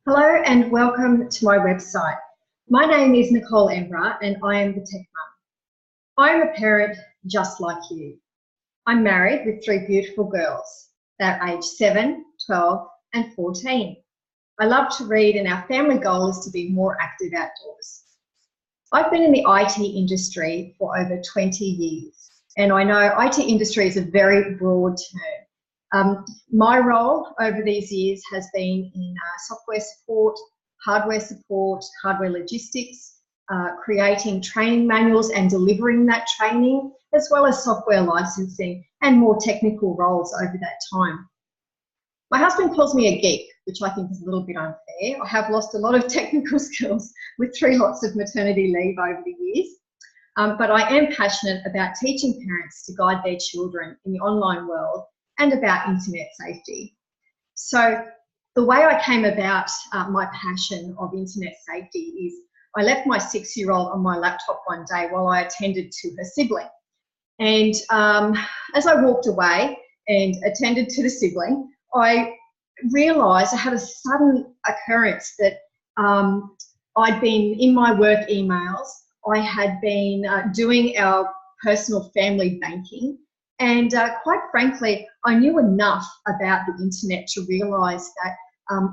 Hello and welcome to my website. My name is Nicole Embra and I am the Tech Mum. I'm a parent just like you. I'm married with three beautiful girls. They're aged 7, 12 and 14. I love to read and our family goal is to be more active outdoors. I've been in the IT industry for over 20 years and I know IT industry is a very broad term. My role over these years has been in software support, hardware logistics, creating training manuals and delivering that training, as well as software licensing and more technical roles over that time. My husband calls me a geek, which I think is a little bit unfair. I have lost a lot of technical skills with 3 lots of maternity leave over the years. But I am passionate about teaching parents to guide their children in the online world and about internet safety. So the way I came about my passion of internet safety is I left my 6-year-old on my laptop one day while I attended to her sibling. And as I walked away and attended to the sibling, I realised I had a sudden occurrence that I'd been in my work emails, I had been doing our personal family banking, and quite frankly, I knew enough about the internet to realise that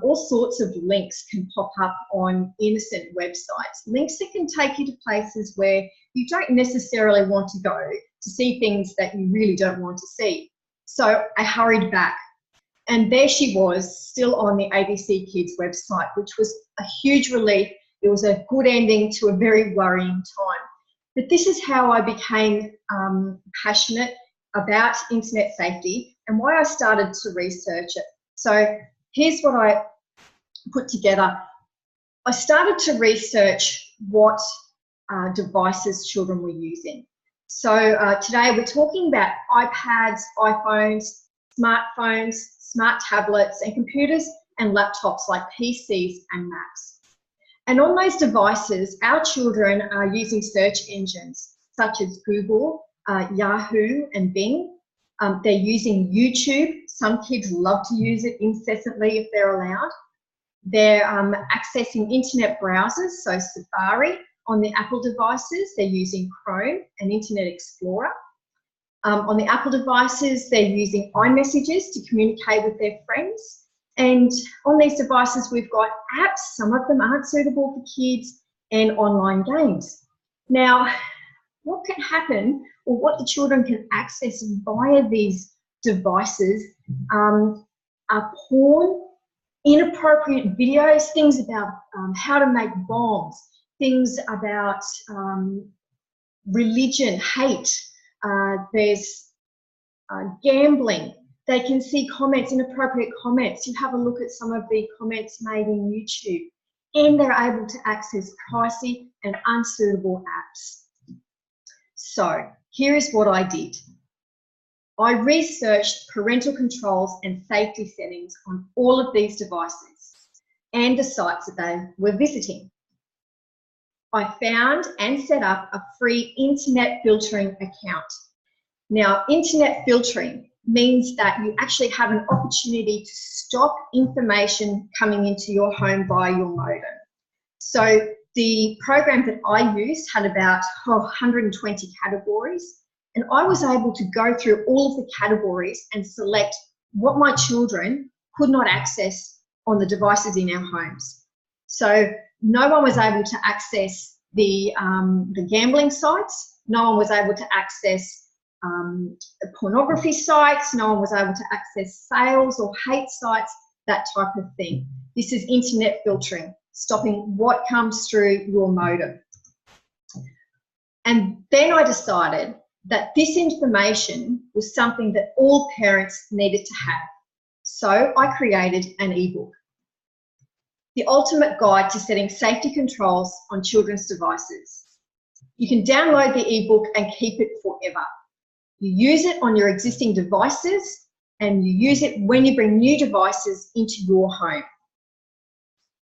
all sorts of links can pop up on innocent websites, links that can take you to places where you don't necessarily want to go to see things that you really don't want to see. So I hurried back, and there she was, still on the ABC Kids website, which was a huge relief. It was a good ending to a very worrying time. But this is how I became passionate about internet safety and why I started to research it. So here's what I put together. I started to research what devices children were using. So today we're talking about iPads, iPhones, smartphones, smart tablets and computers and laptops like PCs and Macs. And on those devices, our children are using search engines such as Google, Yahoo and Bing. They're using YouTube. Some kids love to use it incessantly if they're allowed. They're accessing internet browsers, so Safari. On the Apple devices, they're using Chrome and Internet Explorer. On the Apple devices, they're using iMessages to communicate with their friends. And on these devices, we've got apps. Some of them aren't suitable for kids, and online games. Now, what can happen, or what the children can access via these devices are porn, inappropriate videos, things about how to make bombs, things about religion, hate. There's gambling. They can see comments, inappropriate comments. You have a look at some of the comments made in YouTube, and they're able to access pricey and unsuitable apps. So here is what I did. I researched parental controls and safety settings on all of these devices and the sites that they were visiting. I found and set up a free internet filtering account. Now, internet filtering means that you actually have an opportunity to stop information coming into your home via your modem. So the program that I used had about 120 categories, and I was able to go through all of the categories and select what my children could not access on the devices in our homes. So no one was able to access the gambling sites, no one was able to access pornography sites, no one was able to access sales or hate sites, that type of thing. This is internet filtering, stopping what comes through your modem. And then I decided that this information was something that all parents needed to have. So I created an ebook, The Ultimate Guide to Setting Safety Controls on Children's Devices. You can download the ebook and keep it forever. You use it on your existing devices and you use it when you bring new devices into your home.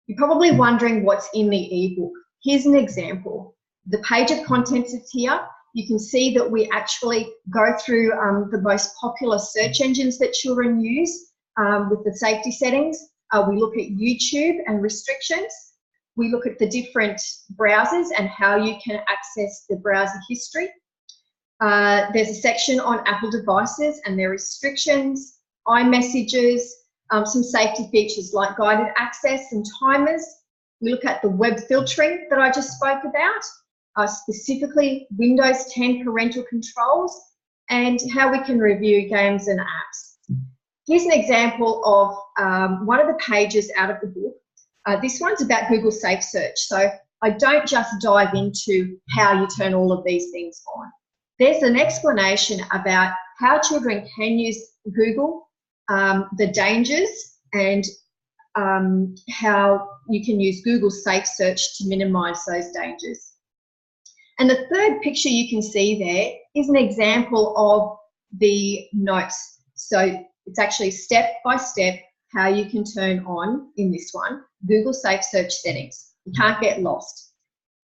You're probably wondering what's in the ebook. Here's an example. The page of contents is here. You can see that we actually go through the most popular search engines that children use with the safety settings. We look at YouTube and restrictions. We look at the different browsers and how you can access the browser history. There's a section on Apple devices and their restrictions, iMessages, some safety features like guided access and timers. We look at the web filtering that I just spoke about, specifically Windows 10 parental controls, and how we can review games and apps. Here's an example of one of the pages out of the book. This one's about Google Safe Search, so I don't just dive into how you turn all of these things on. There's an explanation about how children can use Google, the dangers, and how you can use Google Safe Search to minimize those dangers. And the third picture you can see there is an example of the notes. So it's actually step by step how you can turn on, in this one, Google Safe Search settings. You can't get lost.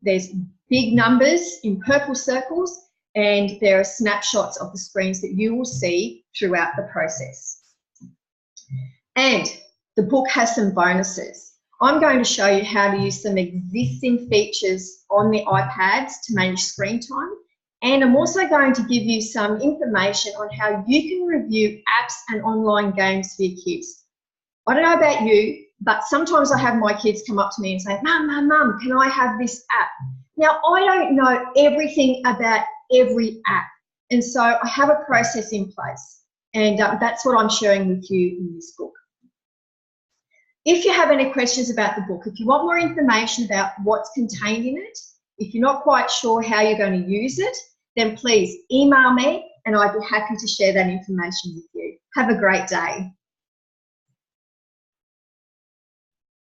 There's big numbers in purple circles, and there are snapshots of the screens that you will see throughout the process. And the book has some bonuses. I'm going to show you how to use some existing features on the iPads to manage screen time. And I'm also going to give you some information on how you can review apps and online games for your kids. I don't know about you, but sometimes I have my kids come up to me and say, Mum, can I have this app? Now, I don't know everything about every app. And so I have a process in place. And that's what I'm sharing with you in this book. If you have any questions about the book, if you want more information about what's contained in it, if you're not quite sure how you're going to use it, then please email me and I'd be happy to share that information with you. Have a great day.